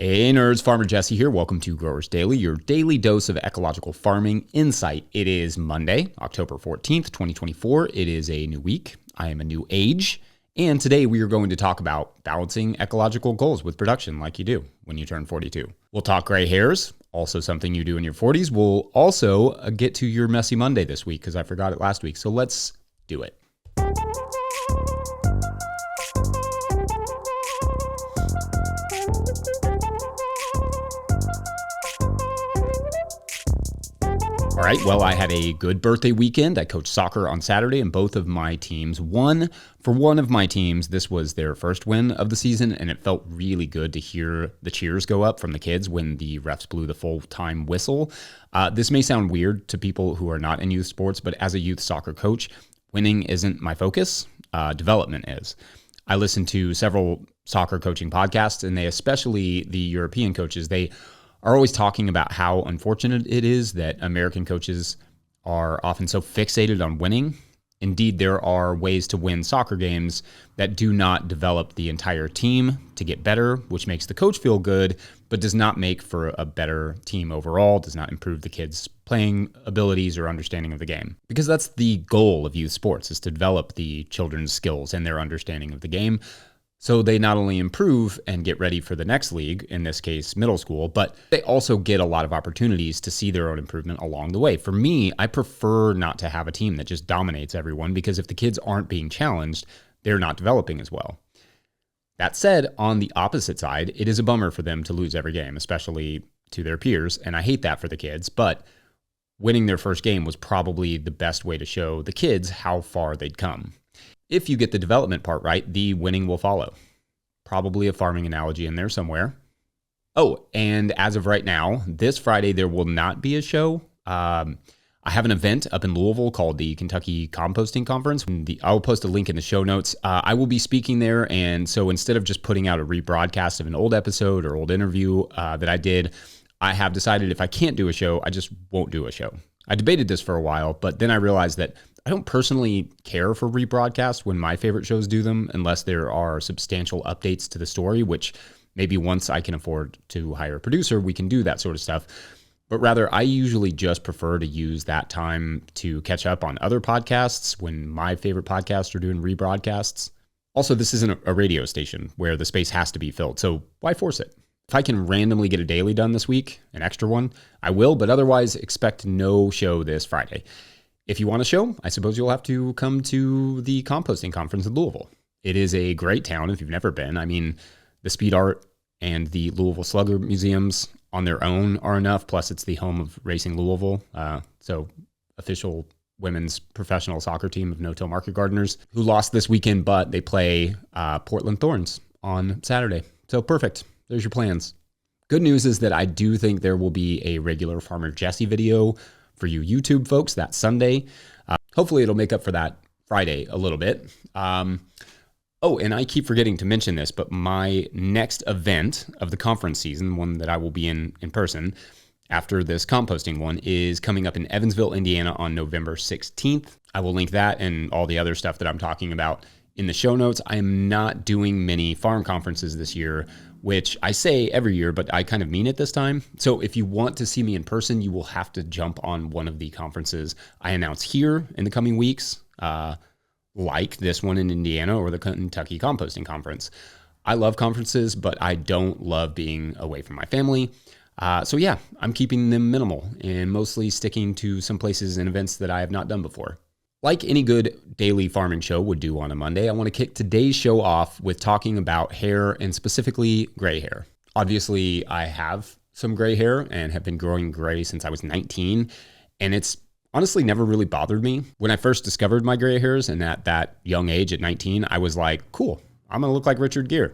Hey nerds, Farmer Jesse here. Welcome to Growers Daily, your daily dose of ecological farming insight. It is Monday, October 14th, 2024. It is a new week. I am a new age. And today we are going to talk about balancing ecological goals with production like you do when you turn 42. We'll talk gray hairs, also something you do in your 40s. We'll also get to your messy Monday this week because I forgot it last week. So let's do it. All right, well, I had a good birthday weekend. I coached soccer on Saturday, and both of my teams won. For one of my teams, this was their first win of the season, and it felt really good to hear the cheers go up from the kids when the refs blew the full-time whistle. This may sound weird to people who are not in youth sports, but as a youth soccer coach, winning isn't my focus. Development is. I listen to several soccer coaching podcasts, and they, especially the European coaches, they are always talking about how unfortunate it is that American coaches are often so fixated on winning. Indeed, there are ways to win soccer games that do not develop the entire team to get better, which makes the coach feel good, but does not make for a better team overall, does not improve the kids' playing abilities or understanding of the game. Because that's the goal of youth sports, is to develop the children's skills and their understanding of the game, so they not only improve and get ready for the next league, in this case, middle school, but they also get a lot of opportunities to see their own improvement along the way. For me, I prefer not to have a team that just dominates everyone, because if the kids aren't being challenged, they're not developing as well. That said, on the opposite side, it is a bummer for them to lose every game, especially to their peers, and I hate that for the kids, but winning their first game was probably the best way to show the kids how far they'd come. If you get the development part right, the winning will follow. Probably a farming analogy in there somewhere. Oh, and as of right now, this Friday, there will not be a show. I have an event up in Louisville called the Kentucky Composting Conference. I'll post a link in the show notes. I will be speaking there, and so instead of just putting out a rebroadcast of an old episode or old interview that I did, I have decided if I can't do a show, I just won't do a show. I debated this for a while, but then I realized that I don't personally care for rebroadcasts when my favorite shows do them, unless there are substantial updates to the story, which maybe once I can afford to hire a producer, we can do that sort of stuff. But rather, I usually just prefer to use that time to catch up on other podcasts when my favorite podcasts are doing rebroadcasts. Also, this isn't a radio station where the space has to be filled, so why force it? If I can randomly get a daily done this week, an extra one, I will, but otherwise expect no show this Friday. If you want a show, I suppose you'll have to come to the composting conference in Louisville. It is a great town if you've never been. I mean, the Speed Art and the Louisville Slugger museums on their own are enough, plus it's the home of Racing Louisville, so official women's professional soccer team of No-Till Market Gardeners, who lost this weekend, but they play Portland Thorns on Saturday. So perfect. There's your plans. Good news is that I do think there will be a regular Farmer Jesse video for you YouTube folks that Sunday. Hopefully it'll make up for that Friday a little bit. Oh, and I keep forgetting to mention this, but my next event of the conference season, one that I will be in person after this composting one, is coming up in Evansville, Indiana on November 16th. I will link that and all the other stuff that I'm talking about in the show notes. I am not doing many farm conferences this year, which I say every year, but I kind of mean it this time. So if you want to see me in person, you will have to jump on one of the conferences I announce here in the coming weeks, like this one in Indiana or the Kentucky Composting Conference. I love conferences, but I don't love being away from my family. So yeah, I'm keeping them minimal and mostly sticking to some places and events that I have not done before. Like any good daily farming show would do on a Monday, I want to kick today's show off with talking about hair and specifically gray hair. Obviously, I have some gray hair and have been growing gray since I was 19, and it's honestly never really bothered me. When I first discovered my gray hairs, and at that young age at 19, I was like, cool, I'm going to look like Richard Gere.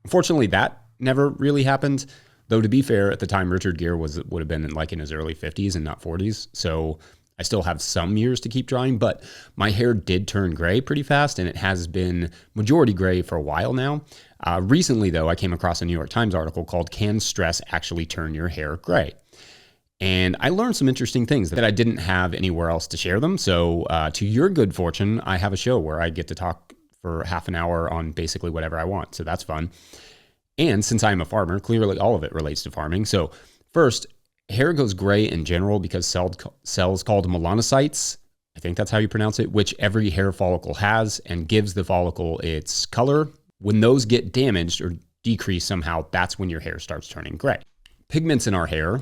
Unfortunately, that never really happened, though to be fair, at the time Richard Gere would have been in his early 50s and not 40s, so I still have some years to keep drying, but my hair did turn gray pretty fast, and it has been majority gray for a while now. Recently, though, I came across a New York Times article called "Can Stress Actually Turn Your Hair Gray?" And I learned some interesting things that I didn't have anywhere else to share them. So to your good fortune, I have a show where I get to talk for half an hour on basically whatever I want. So that's fun. And since I'm a farmer, clearly all of it relates to farming. So first, hair goes gray in general because cells called melanocytes, I think that's how you pronounce it, which every hair follicle has and gives the follicle its color. When those get damaged or decrease somehow, that's when your hair starts turning gray. Pigments in our hair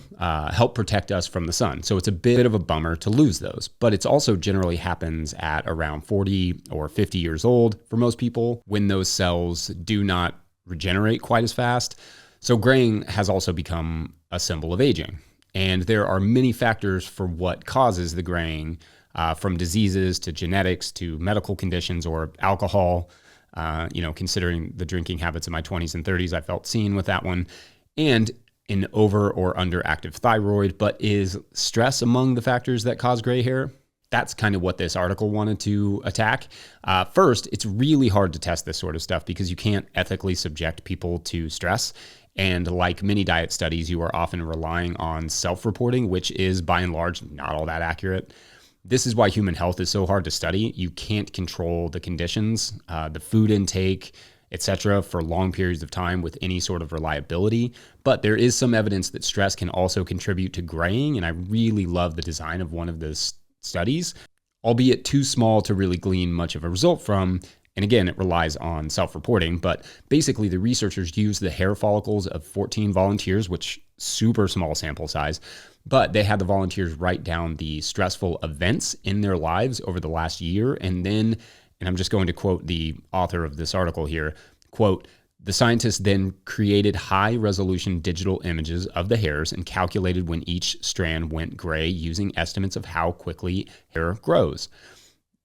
help protect us from the sun. So it's a bit of a bummer to lose those, but it also generally happens at around 40 or 50 years old for most people when those cells do not regenerate quite as fast. So graying has also become a symbol of aging. And there are many factors for what causes the graying, from diseases to genetics to medical conditions or alcohol. Considering the drinking habits of my 20s and 30s, I felt seen with that one. And an over or underactive thyroid, but is stress among the factors that cause gray hair? That's kind of what this article wanted to attack. First, it's really hard to test this sort of stuff because you can't ethically subject people to stress. And like many diet studies, you are often relying on self-reporting, which is by and large not all that accurate. This is why human health is so hard to study. You can't control the conditions, the food intake, etc., for long periods of time with any sort of reliability. But there is some evidence that stress can also contribute to graying, and I really love the design of one of the studies, albeit too small to really glean much of a result from. And again, it relies on self-reporting, but basically the researchers used the hair follicles of 14 volunteers, which super small sample size, but they had the volunteers write down the stressful events in their lives over the last year, and then, and I'm just going to quote the author of this article here, quote, "The scientists then created high-resolution digital images of the hairs and calculated when each strand went gray using estimates of how quickly hair grows."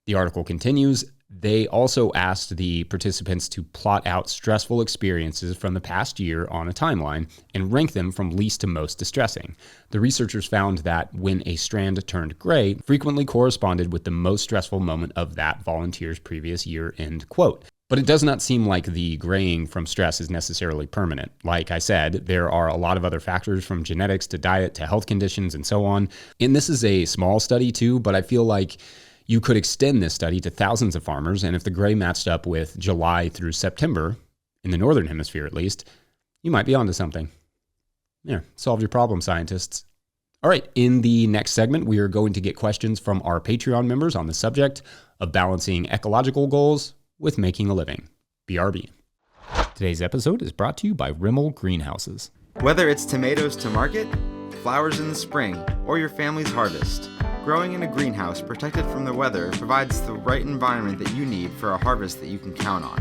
The article continues, "They also asked the participants to plot out stressful experiences from the past year on a timeline and rank them from least to most distressing. The researchers found that when a strand turned gray, frequently corresponded with the most stressful moment of that volunteer's previous year," end quote. But it does not seem like the graying from stress is necessarily permanent. Like I said, there are a lot of other factors from genetics to diet to health conditions and so on. And this is a small study too, but I feel like you could extend this study to thousands of farmers, and if the gray matched up with July through September, in the Northern Hemisphere at least, you might be onto something. Yeah, solve your problem, scientists. All right, in the next segment, we are going to get questions from our Patreon members on the subject of balancing ecological goals with making a living. BRB. Today's episode is brought to you by Rimmel Greenhouses. Whether it's tomatoes to market, flowers in the spring, or your family's harvest, growing in a greenhouse protected from the weather provides the right environment that you need for a harvest that you can count on.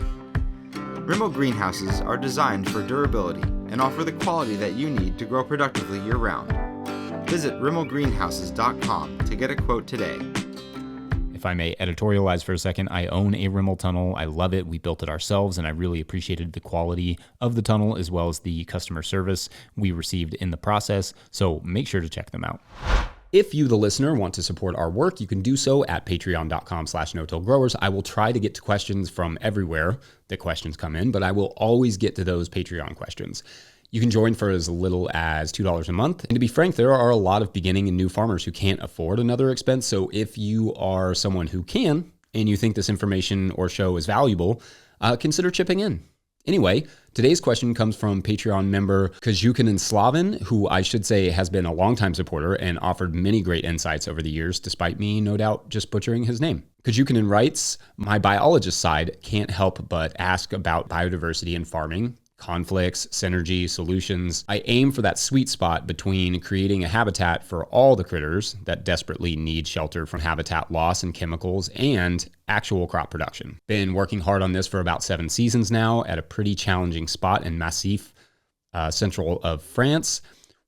Rimmel greenhouses are designed for durability and offer the quality that you need to grow productively year-round. Visit rimmelgreenhouses.com to get a quote today. If I may editorialize for a second, I own a Rimmel tunnel. I love it. We built it ourselves, and I really appreciated the quality of the tunnel as well as the customer service we received in the process, so make sure to check them out. If you, the listener, want to support our work, you can do so at patreon.com/no-till-growers. I will try to get to questions from everywhere that questions come in, but I will always get to those Patreon questions. You can join for as little as $2 a month. And to be frank, there are a lot of beginning and new farmers who can't afford another expense. So if you are someone who can, and you think this information or show is valuable, consider chipping in. Anyway, today's question comes from Patreon member Kajukanin Slavin, who I should say has been a longtime supporter and offered many great insights over the years, despite me, no doubt, just butchering his name. Kajukanin writes, "My biologist side can't help but ask about biodiversity and farming, conflicts, synergy, solutions. I aim for that sweet spot between creating a habitat for all the critters that desperately need shelter from habitat loss and chemicals and actual crop production. Been working hard on this for about 7 seasons now at a pretty challenging spot in Massif, central of France.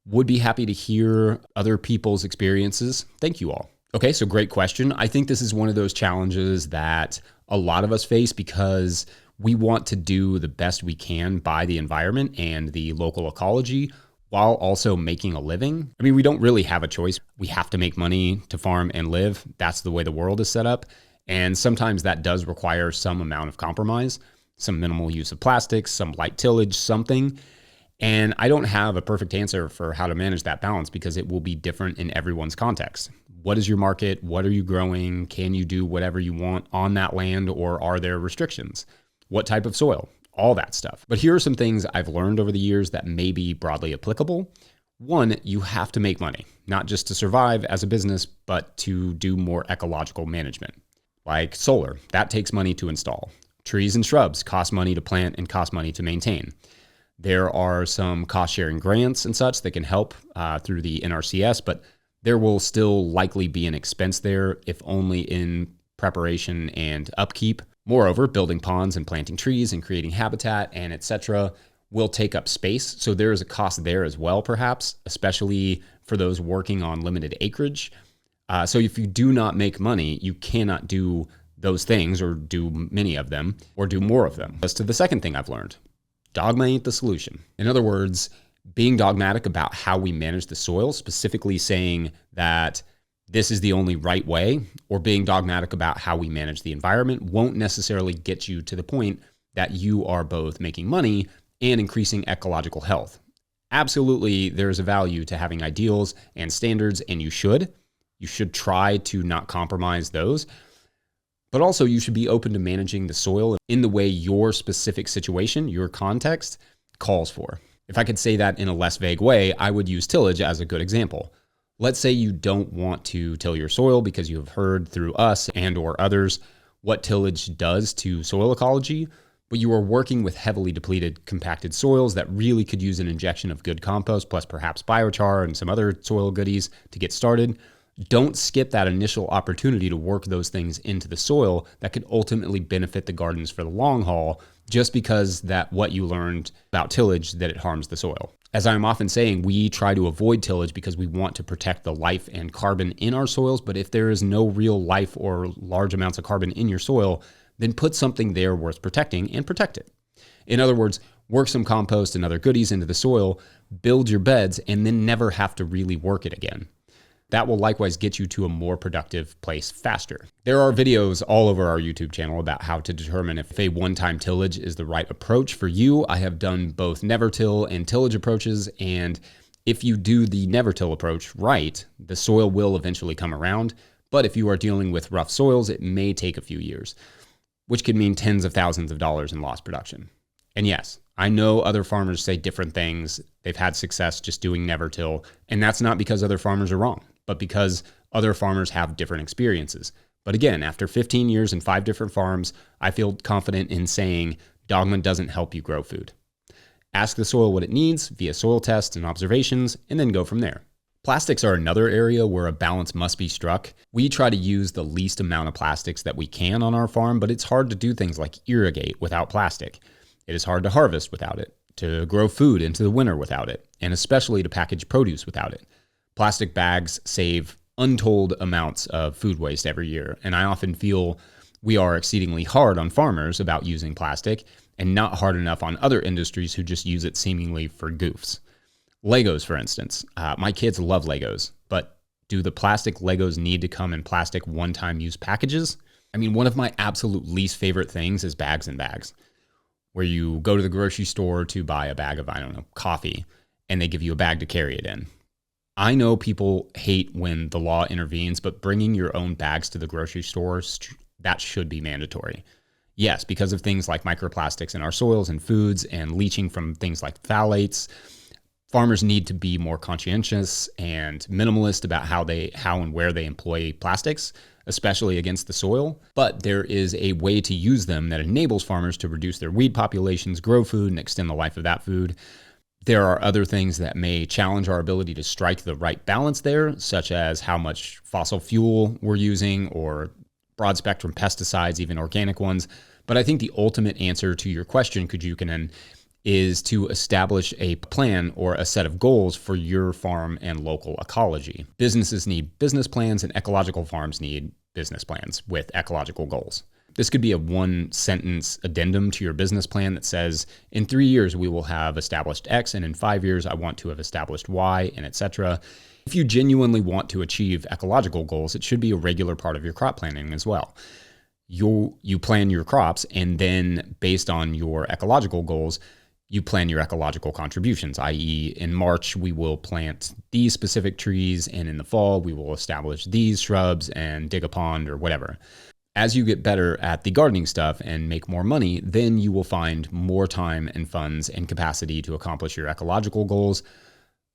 Would be happy to hear other people's experiences. Thank you all." Okay, so great question. I think this is one of those challenges that a lot of us face because we want to do the best we can by the environment and the local ecology while also making a living. I mean, we don't really have a choice. We have to make money to farm and live. That's the way the world is set up. And sometimes that does require some amount of compromise, some minimal use of plastics, some light tillage, something. And I don't have a perfect answer for how to manage that balance because it will be different in everyone's context. What is your market? What are you growing? Can you do whatever you want on that land, or are there restrictions? What type of soil? all that stuff. But here are some things I've learned over the years that may be broadly applicable. One, you have to make money, not just to survive as a business, but to do more ecological management. Like solar, that takes money to install. Trees and shrubs cost money to plant and cost money to maintain. There are some cost-sharing grants and such that can help through the NRCS, but there will still likely be an expense there, if only in preparation and upkeep. Moreover, building ponds and planting trees and creating habitat and etc. will take up space. So there is a cost there as well, perhaps, especially for those working on limited acreage. So if you do not make money, you cannot do those things or do many of them or do more of them. As to the second thing I've learned, dogma ain't the solution. In other words, being dogmatic about how we manage the soil, specifically saying that this is the only right way, or being dogmatic about how we manage the environment won't necessarily get you to the point that you are both making money and increasing ecological health. Absolutely, there's a value to having ideals and standards, and you should. You should try to not compromise those. But also, you should be open to managing the soil in the way your specific situation, your context, calls for. If I could say that in a less vague way, I would use tillage as a good example. Let's say you don't want to till your soil because you have heard through us and or others what tillage does to soil ecology, but you are working with heavily depleted compacted soils that really could use an injection of good compost plus perhaps biochar and some other soil goodies to get started. Don't skip that initial opportunity to work those things into the soil that could ultimately benefit the gardens for the long haul, just because that what you learned about tillage, that it harms the soil. As I'm often saying, we try to avoid tillage because we want to protect the life and carbon in our soils, but if there is no real life or large amounts of carbon in your soil, then put something there worth protecting and protect it. In other words, work some compost and other goodies into the soil, build your beds, and then never have to really work it again. That will likewise get you to a more productive place faster. There are videos all over our YouTube channel about how to determine if a one-time tillage is the right approach for you. I have done both never-till and tillage approaches, and if you do the never-till approach right, the soil will eventually come around. But if you are dealing with rough soils, it may take a few years, which could mean tens of thousands of dollars in lost production. And yes, I know other farmers say different things. They've had success just doing never-till, and that's not because other farmers are wrong, but because other farmers have different experiences. But again, after 15 years and 5 different farms, I feel confident in saying dogma doesn't help you grow food. Ask the soil what it needs via soil tests and observations, and then go from there. Plastics are another area where a balance must be struck. We try to use the least amount of plastics that we can on our farm, but it's hard to do things like irrigate without plastic. It is hard to harvest without it, to grow food into the winter without it, and especially to package produce without it. Plastic bags save untold amounts of food waste every year, and I often feel we are exceedingly hard on farmers about using plastic and not hard enough on other industries who just use it seemingly for goofs. Legos, for instance. My kids love Legos, but do the plastic Legos need to come in plastic one-time use packages? I mean, one of my absolute least favorite things is bags and bags, where you go to the grocery store to buy a bag of, coffee, and they give you a bag to carry it in. I know people hate when the law intervenes, but bringing your own bags to the grocery stores, that should be mandatory. Yes, because of things like microplastics in our soils and foods and leaching from things like phthalates, farmers need to be more conscientious and minimalist about how and where they employ plastics, especially against the soil. But there is a way to use them that enables farmers to reduce their weed populations, grow food, and extend the life of that food. There are other things that may challenge our ability to strike the right balance there, such as how much fossil fuel we're using or broad spectrum pesticides, even organic ones. But I think the ultimate answer to your question, Kujukanen, is to establish a plan or a set of goals for your farm and local ecology. Businesses need business plans, and ecological farms need business plans with ecological goals. This could be a one-sentence addendum to your business plan that says, in 3 years, we will have established X, and in 5 years, I want to have established Y, and etc. If you genuinely want to achieve ecological goals, it should be a regular part of your crop planning as well. You plan your crops, and then based on your ecological goals, you plan your ecological contributions, i.e. in March, we will plant these specific trees, and in the fall, we will establish these shrubs and dig a pond or whatever. As you get better at the gardening stuff and make more money, then you will find more time and funds and capacity to accomplish your ecological goals,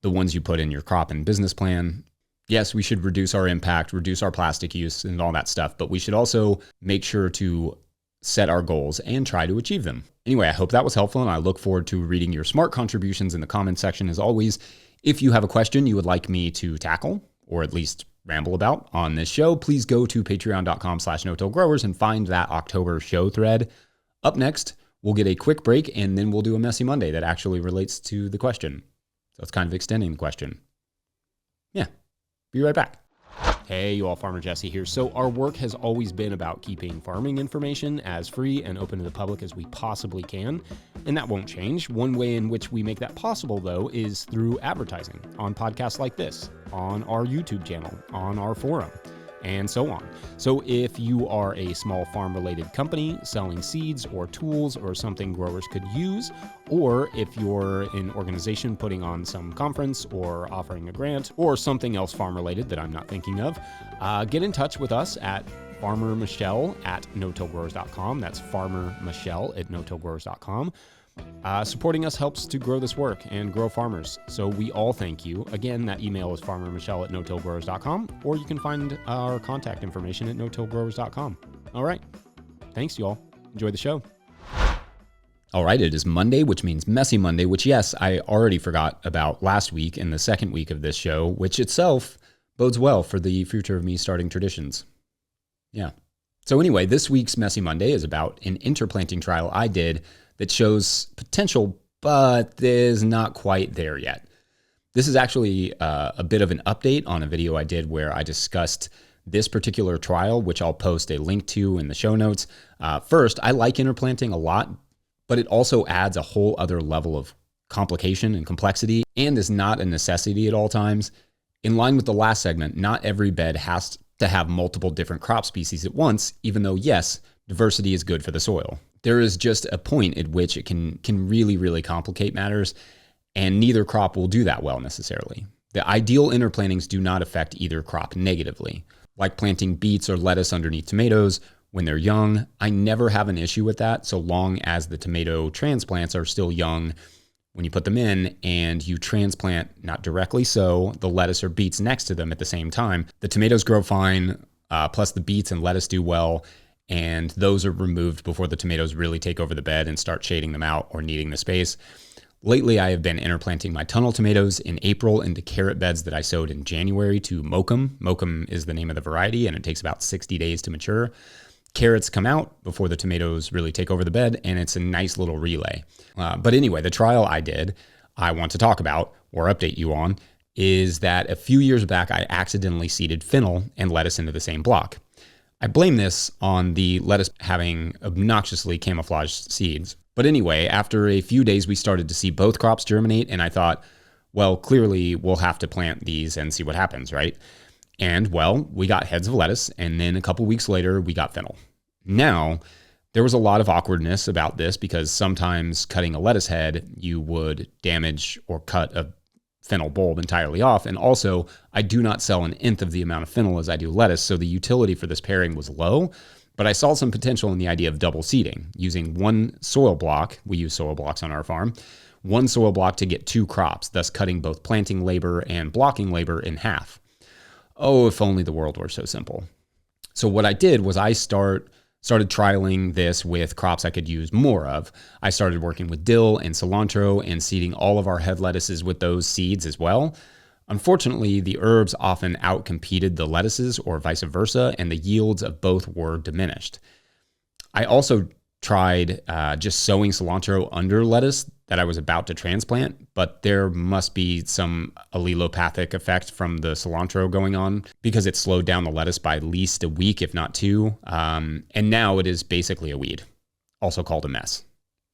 the ones you put in your crop and business plan. Yes, we should reduce our impact, reduce our plastic use and all that stuff, but we should also make sure to set our goals and try to achieve them. Anyway, I hope that was helpful, and I look forward to reading your smart contributions in the comment section as always. If you have a question you would like me to tackle, or at least ramble about on this show, please go to patreon.com/no-till-growers and find that October show thread. Up next, we'll get a quick break, and then we'll do a Messy Monday that actually relates to the question. So it's kind of extending the question. Yeah, be right back. Hey, you all, Farmer Jesse here. So our work has always been about keeping farming information as free and open to the public as we possibly can, and that won't change. One way in which we make that possible, though, is through advertising on podcasts like this, on our YouTube channel, on our forum, and so on. So if you are a small farm-related company selling seeds or tools or something growers could use, or if you're an organization putting on some conference or offering a grant or something else farm-related that I'm not thinking of, get in touch with us at Farmer Michelle at no-till-growers.com. That's Farmer Michelle at no-till-growers.com. Supporting us helps to grow this work and grow farmers. So we all thank you. Again, that email is farmermichelle at no-till-growers.com, or you can find our contact information at no-till-growers.com. All right. Thanks, you all. Enjoy the show. All right. It is Monday, which means Messy Monday, which, yes, I already forgot about last week in the second week of this show, which itself bodes well for the future of me starting traditions. Yeah. So anyway, this week's Messy Monday is about an interplanting trial I did that shows potential, but is not quite there yet. This is actually a bit of an update on a video I did where I discussed this particular trial, which I'll post a link to in the show notes. First, I like interplanting a lot, but it also adds a whole other level of complication and complexity and is not a necessity at all times. In line with the last segment, not every bed has to have multiple different crop species at once, even though, yes, diversity is good for the soil. There is just a point at which it can really, really complicate matters, and neither crop will do that well necessarily. The ideal interplantings do not affect either crop negatively. Like planting beets or lettuce underneath tomatoes when they're young, I never have an issue with that so long as the tomato transplants are still young when you put them in and you transplant not directly sow the lettuce or beets next to them at the same time. The tomatoes grow fine, plus the beets and lettuce do well, and those are removed before the tomatoes really take over the bed and start shading them out or needing the space. Lately, I have been interplanting my tunnel tomatoes in April into carrot beds that I sowed in January to Mokum. Mokum is the name of the variety, and it takes about 60 days to mature. Carrots come out before the tomatoes really take over the bed, and it's a nice little relay. But anyway, the trial I want to talk about or update you on is that a few years back, I accidentally seeded fennel and lettuce into the same block. I blame this on the lettuce having obnoxiously camouflaged seeds. But anyway, after a few days, we started to see both crops germinate, and I thought, well, clearly we'll have to plant these and see what happens, right? And well, we got heads of lettuce, and then a couple weeks later, we got fennel. Now, there was a lot of awkwardness about this because sometimes cutting a lettuce head, you would damage or cut a fennel bulb entirely off. And also, I do not sell an nth of the amount of fennel as I do lettuce, so the utility for this pairing was low. But I saw some potential in the idea of double seeding, using one soil block, we use soil blocks on our farm, one soil block to get two crops, thus cutting both planting labor and blocking labor in half. Oh, if only the world were so simple. So what I did was I started trialing this with crops I could use more of. I started working with dill and cilantro and seeding all of our head lettuces with those seeds as well. Unfortunately, the herbs often outcompeted the lettuces or vice versa, and the yields of both were diminished. I also tried just sowing cilantro under lettuce that I was about to transplant, but there must be some allelopathic effect from the cilantro going on because it slowed down the lettuce by at least a week, if not two. And now it is basically a weed, also called a mess.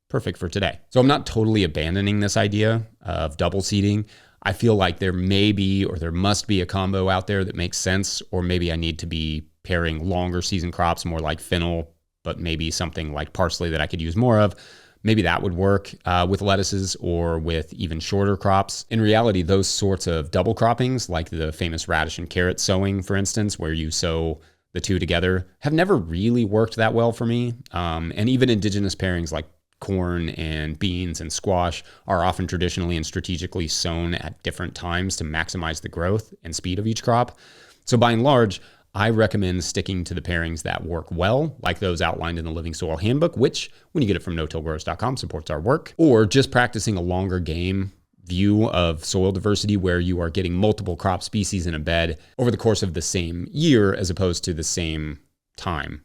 Perfect for today. So I'm not totally abandoning this idea of double seeding. I feel like there may be, or there must be a combo out there that makes sense, or maybe I need to be pairing longer season crops, more like fennel, but maybe something like parsley that I could use more of. Maybe that would work with lettuces or with even shorter crops. In reality, those sorts of double croppings, like the famous radish and carrot sowing, for instance, where you sow the two together have never really worked that well for me. And even indigenous pairings like corn and beans and squash are often traditionally and strategically sown at different times to maximize the growth and speed of each crop. So by and large, I recommend sticking to the pairings that work well, like those outlined in the Living Soil Handbook, which, when you get it from no-tillgrowers.com, supports our work, or just practicing a longer game view of soil diversity where you are getting multiple crop species in a bed over the course of the same year as opposed to the same time.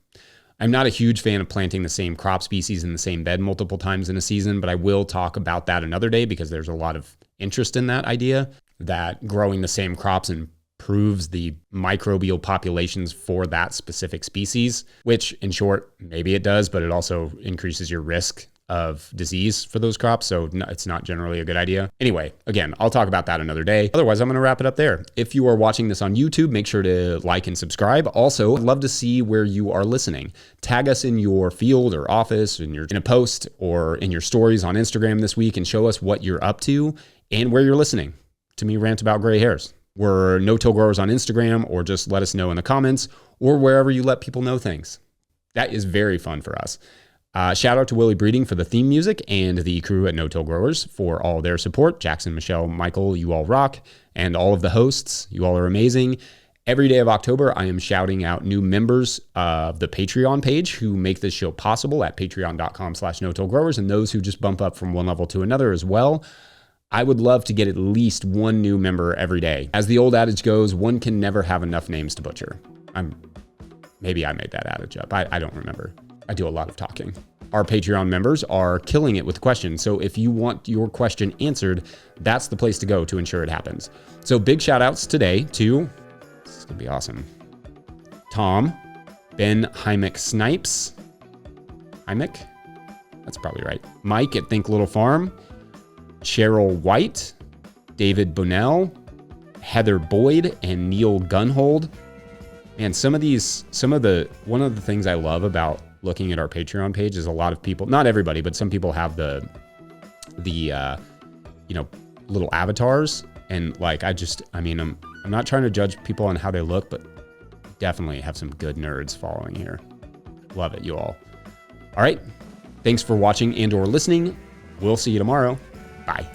I'm not a huge fan of planting the same crop species in the same bed multiple times in a season, but I will talk about that another day because there's a lot of interest in that idea that growing the same crops improves the microbial populations for that specific species, which in short, maybe it does, but it also increases your risk of disease for those crops. So it's not generally a good idea. Anyway, again, I'll talk about that another day. Otherwise, I'm going to wrap it up there. If you are watching this on YouTube, make sure to like and subscribe. Also, I'd love to see where you are listening. Tag us in your field or office, in a post or in your stories on Instagram this week and show us what you're up to and where you're listening to me rant about gray hairs. We're No-Till Growers on Instagram, or just let us know in the comments or wherever you let people know things. That is very fun for us. Shout out to Willie Breeding for the theme music and the crew at No-Till Growers for all their support. Jackson, Michelle, Michael, you all rock. And all of the hosts, you all are amazing. Every day of October, I am shouting out new members of the Patreon page who make this show possible at patreon.com/no-tillgrowers, and those who just bump up from one level to another as well. I would love to get at least one new member every day. As the old adage goes, one can never have enough names to butcher. Maybe I made that adage up. I don't remember. I do a lot of talking. Our Patreon members are killing it with questions. So if you want your question answered, that's the place to go to ensure it happens. So big shout outs today to, this is gonna be awesome, Tom, Ben Hymick Snipes, Hymick? That's probably right. Mike at Think Little Farm, Cheryl White, David Bonnell, Heather Boyd, and Neil Gunhold. And one of the things I love about looking at our Patreon page is a lot of people, not everybody, but some people have the little avatars. And like, I'm not trying to judge people on how they look, but definitely have some good nerds following here. Love it, you all. All right. Thanks for watching and or listening. We'll see you tomorrow. Bye.